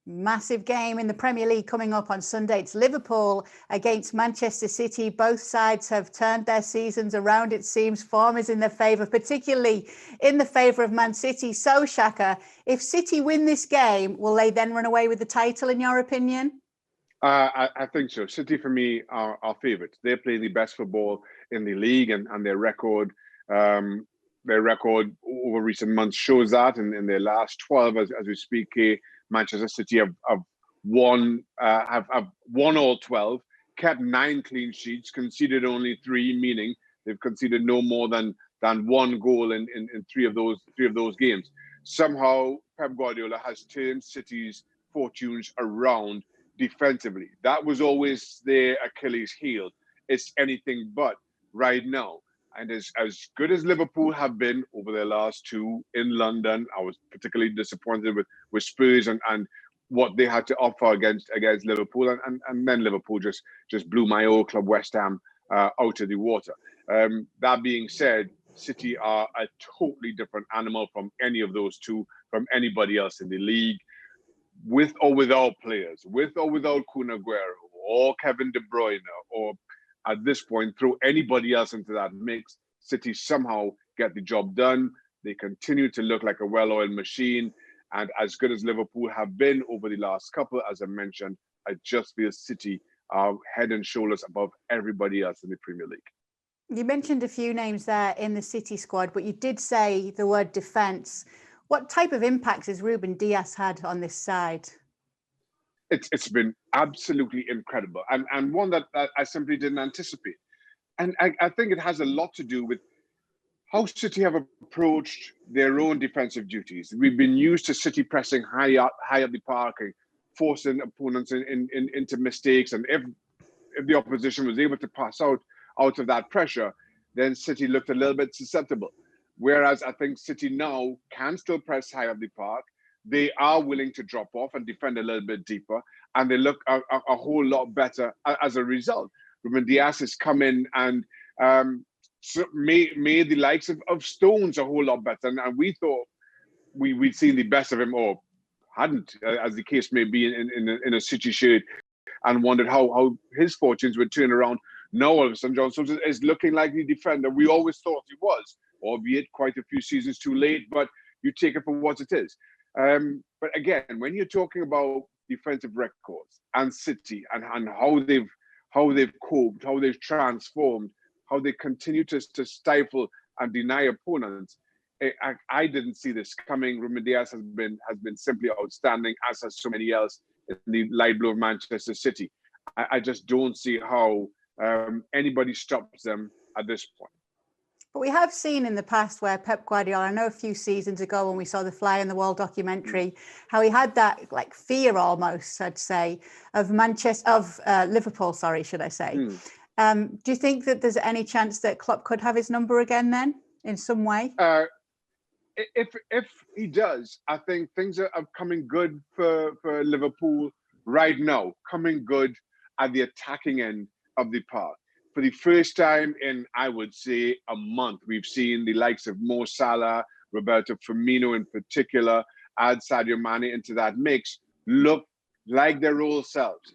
Massive game in the Premier League coming up on Sunday. It's Liverpool against Manchester City. Both sides have turned their seasons around, it seems. Form is in their favour, particularly in the favour of Man City. So, Shaka, if City win this game, will they then run away with the title, in your opinion? I think so. City, for me, are favourites. They're playing the best football in the league, and their record over recent months shows that. In their last 12, as we speak, Manchester City have won all 12, kept 9 clean sheets, conceded only 3, meaning they've conceded no more than 1 goal in 3 of those games. Somehow, Pep Guardiola has turned City's fortunes around defensively. That was always their Achilles heel. It's anything but right now. And as good as Liverpool have been over their last 2 in London, I was particularly disappointed with Spurs and what they had to offer against Liverpool. And then Liverpool just blew my old club, West Ham, out of the water. That being said, City are a totally different animal from any of those 2, from anybody else in the league. With or without players, with or without Kun Aguero or Kevin De Bruyne, or at this point, throw anybody else into that mix, City somehow get the job done. They continue to look like a well-oiled machine. And as good as Liverpool have been over the last couple, as I mentioned, I just feel City are head and shoulders above everybody else in the Premier League. You mentioned a few names there in the City squad, but you did say the word defence. What type of impact has Ruben Dias had on this side? It's been absolutely incredible, and one that I simply didn't anticipate. And I think it has a lot to do with how City have approached their own defensive duties. We've been used to City pressing high up the park and forcing opponents into mistakes. And if the opposition was able to pass out of that pressure, then City looked a little bit susceptible. Whereas I think City now can still press high up the park. They are willing to drop off and defend a little bit deeper, and they look a whole lot better as a result. Ruben Dias has come in and made the likes of Stones a whole lot better. And we thought we'd seen the best of him, or hadn't, as the case may be, in a City shirt, and wondered how his fortunes would turn around. Now all of a sudden, John Stones is looking like the defender we always thought he was, albeit quite a few seasons too late, but you take it for what it is. But again, when you're talking about defensive records and City and how they've coped, how they've transformed, how they continue to stifle and deny opponents, I didn't see this coming. Ruben Dias has been simply outstanding, as has so many else in the light blue of Manchester City. I just don't see how anybody stops them at this point. But we have seen in the past where Pep Guardiola, I know a few seasons ago when we saw the Fly on the Wall documentary, how he had that like fear almost, I'd say, of Liverpool, should I say. Do you think that there's any chance that Klopp could have his number again then, in some way? If he does, I think things are coming good for Liverpool right now, coming good at the attacking end of the park. For the first time in, I would say, a month, we've seen the likes of Mo Salah, Roberto Firmino in particular, add Sadio Mane into that mix, look like their old selves.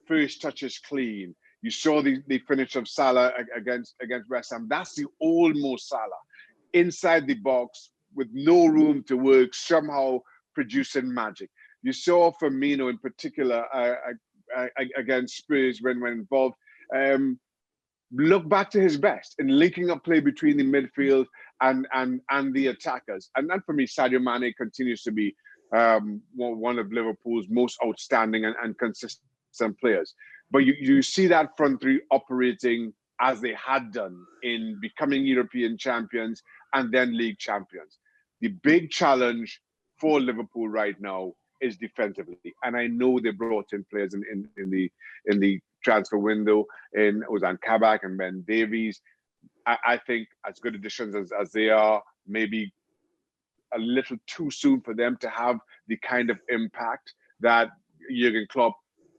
First touches clean. You saw the finish of Salah against West Ham. That's the old Mo Salah. Inside the box, with no room to work, somehow producing magic. You saw Firmino in particular against Spurs when involved. Look back to his best in linking up play between the midfield and the attackers. And then for me, Sadio Mane continues to be one of Liverpool's most outstanding and consistent players. But you see that front three operating as they had done in becoming European champions and then league champions. The big challenge for Liverpool right now is defensively. And I know they brought in players in the transfer window in Ozan Kabak and Ben Davies. I think as good additions as they are, maybe a little too soon for them to have the kind of impact that Jurgen Klopp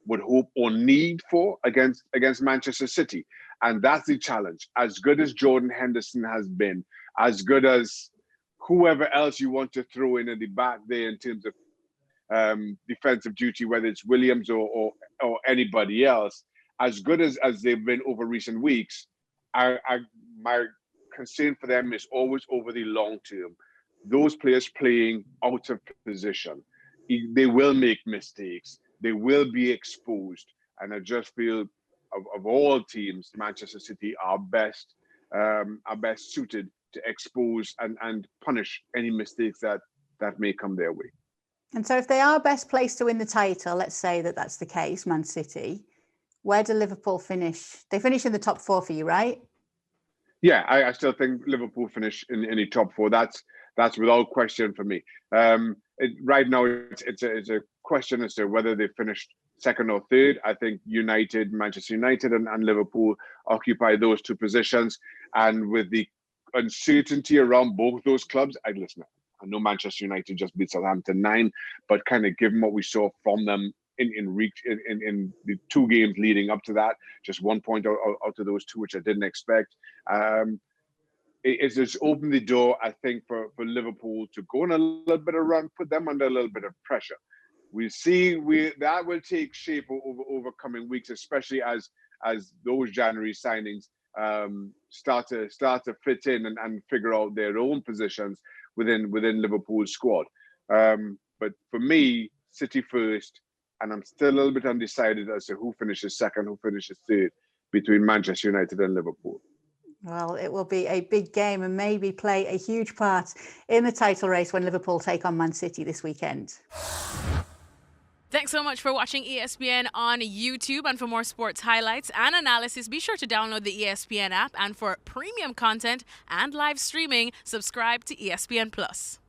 would hope or need for against Manchester City. And that's the challenge. As good as Jordan Henderson has been, as good as whoever else you want to throw in at the back there in terms of defensive duty, whether it's Williams or anybody else, as good as they've been over recent weeks, my concern for them is always over the long term. Those players playing out of position, they will make mistakes. They will be exposed. And I just feel of all teams, Manchester City are best suited to expose and punish any mistakes that may come their way. And so if they are best placed to win the title, let's say that that's the case, Man City, where do Liverpool finish? They finish in the top 4 for you, right? Yeah, I still think Liverpool finish in the top 4. That's without question for me. Right now, it's a question as to whether they finished second or third. I think Manchester United and Liverpool occupy those 2 positions. And with the uncertainty around both those clubs, I know Manchester United just beat Southampton 9, but kind of given what we saw from them in the 2 games leading up to that, just 1 point out of those 2, which I didn't expect. It's just opened the door, I think, for Liverpool to go on a little bit of run, put them under a little bit of pressure. We see that will take shape over coming weeks, especially as those January signings start to fit in and figure out their own positions within Liverpool's squad. But for me, City first, and I'm still a little bit undecided as to who finishes second, who finishes third between Manchester United and Liverpool. Well, it will be a big game and maybe play a huge part in the title race when Liverpool take on Man City this weekend. Thanks so much for watching ESPN on YouTube. And for more sports highlights and analysis, be sure to download the ESPN app. And for premium content and live streaming, subscribe to ESPN Plus.